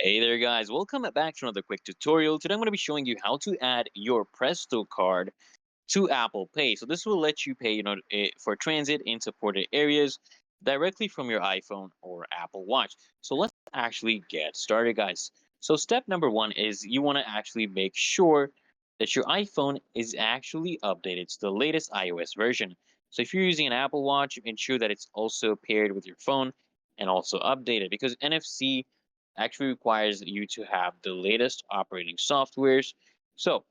Hey there guys, welcome back to another quick tutorial. Today I'm going to be showing you how to add your Presto card to Apple Pay. So this will let you pay, for transit in supported areas directly from your iPhone or Apple Watch. So let's actually get started, guys. So step number one is you want to actually make sure that your iPhone is actually updated to the latest iOS version. So if you're using an Apple Watch, ensure that it's also paired with your phone and also updated because NFC actually requires you to have the latest operating softwares. So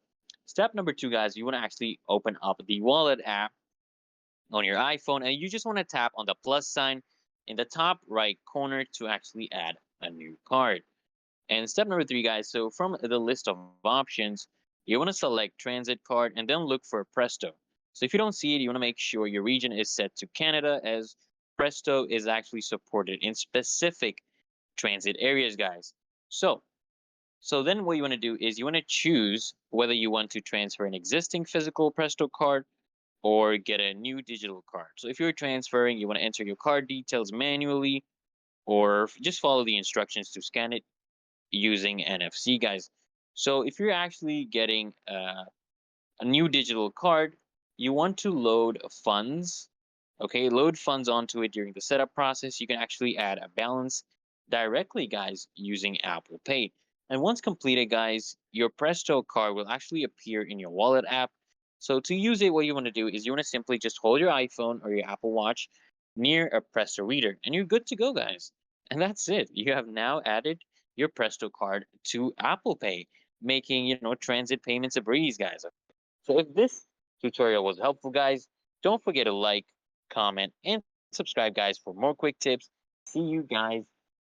step number two, guys, you want to actually open up the wallet app on your iPhone and you just want to tap on the plus sign in the top right corner to actually add a new card. And step number three, guys, so from the list of options, you want to select transit card and then look for Presto. So if you don't see it, you want to make sure your region is set to Canada as Presto is actually supported in specific transit areas, guys. So so then what you want to do is you want to choose whether you want to transfer an existing physical Presto card or get a new digital card. So if you're transferring, you want to enter your card details manually or just follow the instructions to scan it using NFC, guys. So if you're actually getting a new digital card, you want to load funds. Okay, load funds onto it during the setup process. You can actually add a balance directly, guys, using Apple Pay. And once completed, guys, your Presto card will actually appear in your wallet app. So to use it, what you want to do is you want to simply just hold your iPhone or your Apple Watch near a Presto reader, and you're good to go, guys. And that's it. You have now added your Presto card to Apple Pay, making transit payments a breeze, guys. So if this tutorial was helpful, guys, don't forget to like, comment, and subscribe, guys, for more quick tips. See you guys